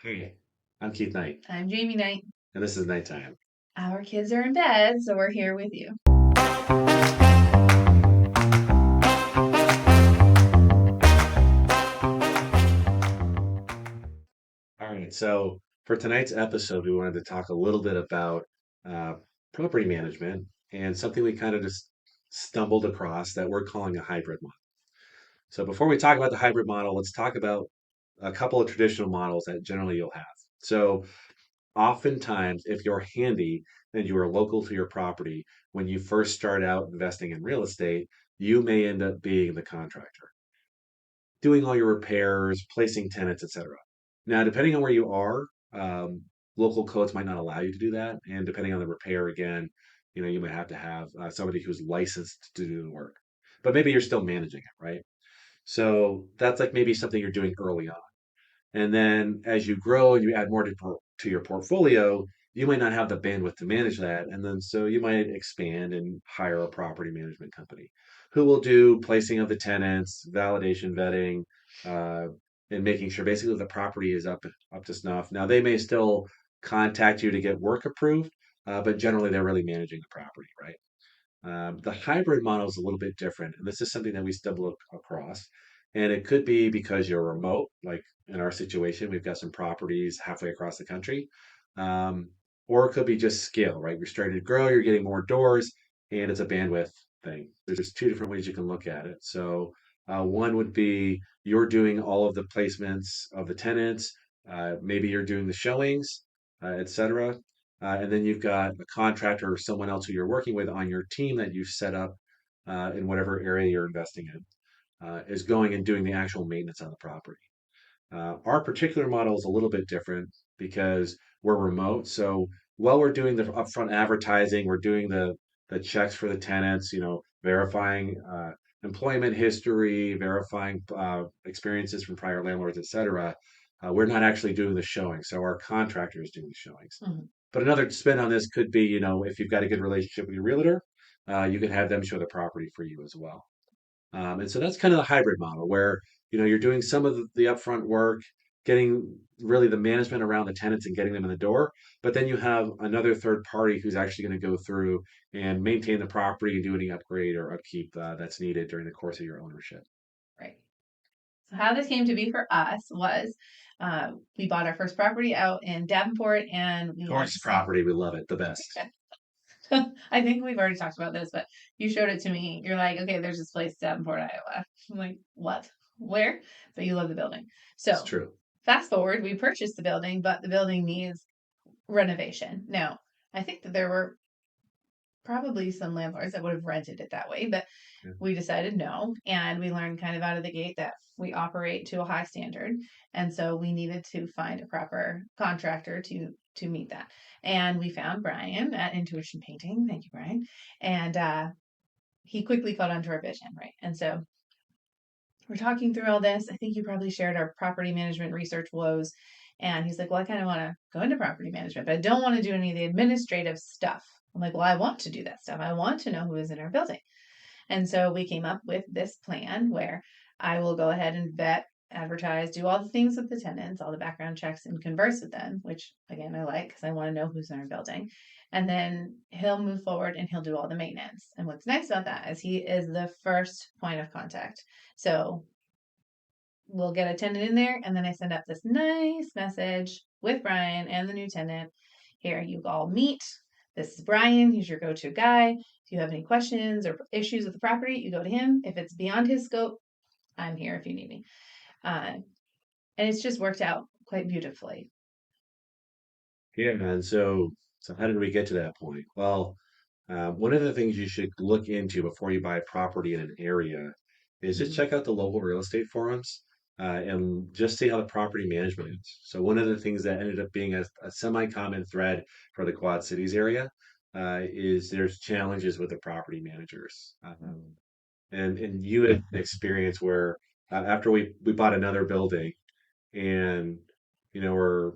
Hey, I'm Keith Knight, I'm Jamie Knight. and this is Nighttime. Our kids are in bed, so we're here with you. All right, so for tonight's episode, we wanted to talk a little bit about uh, property management and something we kind of just stumbled across that we're calling a hybrid model. So before we talk about the hybrid model, let's talk about a couple of traditional models that generally you'll have. So oftentimes, if you're handy and you are local to your property, when you first start out investing in real estate, you may end up being the contractor, doing all your repairs, placing tenants, etc. Now, depending on where you are, local codes might not allow you to do that, and depending on the repair, again, you might have to have somebody who's licensed to do the work. But maybe you're still managing it, right? So that's like maybe something you're doing early on. And then as you grow and you add more to your portfolio, you might not have the bandwidth to manage that. And then so you might expand and hire a property management company who will do placing of the tenants, validation, vetting, uh, and making sure basically the property is up to snuff. Now they may still contact you to get work approved, but generally they're really managing the property, right? The hybrid model is a little bit different, and this is something that we stumble across. And it could be because you're remote, like in our situation, we've got some properties halfway across the country. Um, or it could be just scale, right? You're starting to grow, you're getting more doors, and it's a bandwidth thing. There's two different ways you can look at it. So, one would be you're doing all of the placements of the tenants, maybe you're doing the showings, et cetera. And then you've got a contractor or someone else who you're working with on your team that you've set up in whatever area you're investing in, is going and doing the actual maintenance on the property. Our particular model is a little bit different because we're remote. So while we're doing the upfront advertising, we're doing the checks for the tenants, verifying employment history, verifying experiences from prior landlords, et cetera. We're not actually doing the showing. So our contractor is doing the showings. Mhm. But another spin on this could be, if you've got a good relationship with your realtor, you can have them show the property for you as well. And so that's kind of the hybrid model where, you're doing some of the upfront work, getting really the management around the tenants and getting them in the door. But then you have another third party who's actually going to go through and maintain the property and do any upgrade or upkeep that's needed during the course of your ownership. Right. So how this came to be for us was we bought our first property out in Davenport, and we had Gorgeous property. We love it. The best. I think we've already talked about this, but you showed it to me. You're like, okay, there's this place, Davenport, Iowa. I'm like, what? Where? But you love the building. It's So true. fast forward, we purchased the building, but the building needs renovation. Now, I think that there were probably some landlords that would have rented it that way, but Yeah. we decided no. And we learned kind of out of the gate that we operate to a high standard. And so we needed to find a proper contractor to meet that. And we found Brian at Intuition Painting. Thank you, Brian. And he quickly caught on to our vision, right? And so we're talking through all this. I think you probably shared our property management research woes. And he's like, well, I kind of want to go into property management, but I don't want to do any of the administrative stuff. I'm like, well, I want to do that stuff. I want to know who is in our building. And so we came up with this plan where I will go ahead and vet, advertise, do all the things with the tenants, all the background checks, and converse with them, which again, I like because I want to know who's in our building. And then he'll move forward and he'll do all the maintenance. And what's nice about that is he is the first point of contact. So we'll get a tenant in there, and then I send out this nice message with Brian and the new tenant. Here, you all meet. This is Brian. He's your go to guy. If you have any questions or issues with the property, you go to him. If it's beyond his scope, I'm here if you need me. Uh, and it's just worked out quite beautifully. Yeah. And so how did we get to that point? Well, one of the things you should look into before you buy property in an area is just Mhm. check out the local real estate forums and just see how the property management is. So one of the things that ended up being a semi-common thread for the Quad Cities area is there's challenges with the property managers. And you had an experience where after we bought another building and we're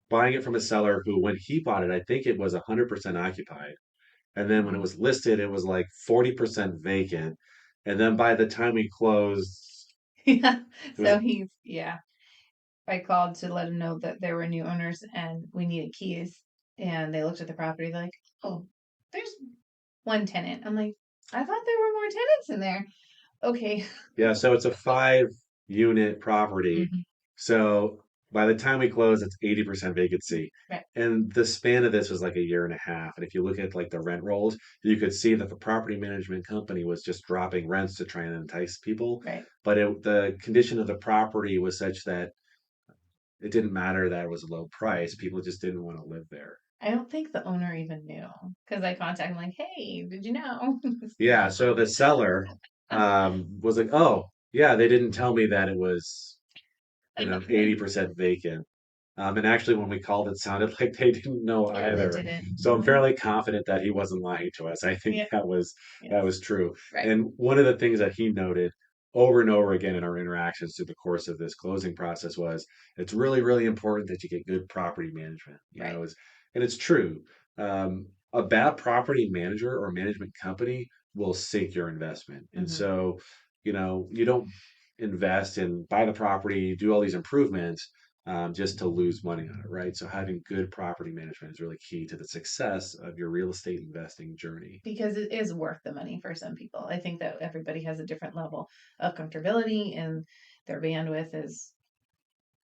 buying it from a seller who when he bought it, I think it was 100% occupied. And then when it Mhm. was listed, it was like 40% vacant. And then by the time we closed, Yeah. it was So he's, yeah. I called to let them know that there were new owners and we needed keys. And they looked at the property, they're like, oh, there's one tenant. I'm like, I thought there were more tenants in there. Okay. Yeah, so it's a 5 unit property. Hmm. So by the time we close, it's 80% vacancy. Right, And the span of this was like a year and a half. And if you look at like the rent rolls, you could see that the property management company was just dropping rents to try and entice people. right. But the condition of the property was such that it didn't matter that it was a low price. People just didn't want to live there. I don't think the owner even knew because I contacted him like, hey, did you know? Yeah, so the seller was like, "Oh, yeah, they didn't tell me that it was 80% vacant." And actually, when we called, it sounded like they didn't know Yeah, they either. didn't. So I'm fairly confident that he wasn't lying to us. I think Yeah, that yes, was true. right. And one of the things that he noted over and over again in our interactions through the course of this closing process was it's really, really important that you get good property management. Right. And it's true. A bad property manager or management company will sink your investment. And Hmm. so, you don't invest and buy the property, do all these improvements just to lose money on it, right? So having good property management is really key to the success of your real estate investing journey. Because it is worth the money for some people. I think that everybody has a different level of comfortability and their bandwidth is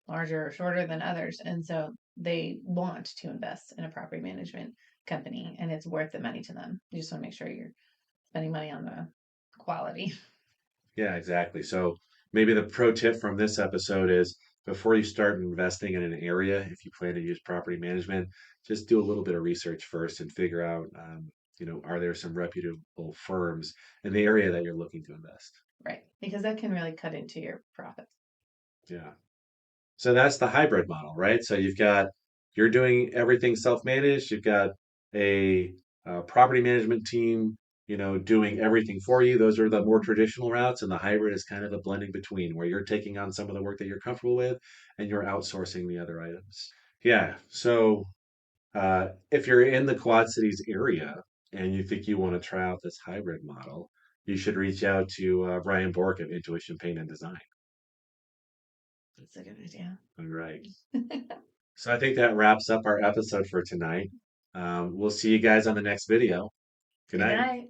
larger or shorter than others. And so they want to invest in a property management company and it's worth the money to them. You just want to make sure you're spending money on the quality. Yeah, exactly. So maybe the pro tip from this episode is before you start investing in an area, if you plan to use property management, just do a little bit of research first and figure out, are there some reputable firms in the area that you're looking to invest? Right. Because that can really cut into your profits. Yeah. So that's the hybrid model, right? So you're doing everything self-managed. You've got a, property management team, doing everything for you. Those are the more traditional routes, and the hybrid is kind of a blending between where you're taking on some of the work that you're comfortable with, and you're outsourcing the other items. Yeah. So if you're in the Quad Cities area and you think you want to try out this hybrid model, you should reach out to Brian Bork of Intuition Paint and Design. That's a good idea. All right. So I think that wraps up our episode for tonight. We'll see you guys on the next video. Good Good night. night.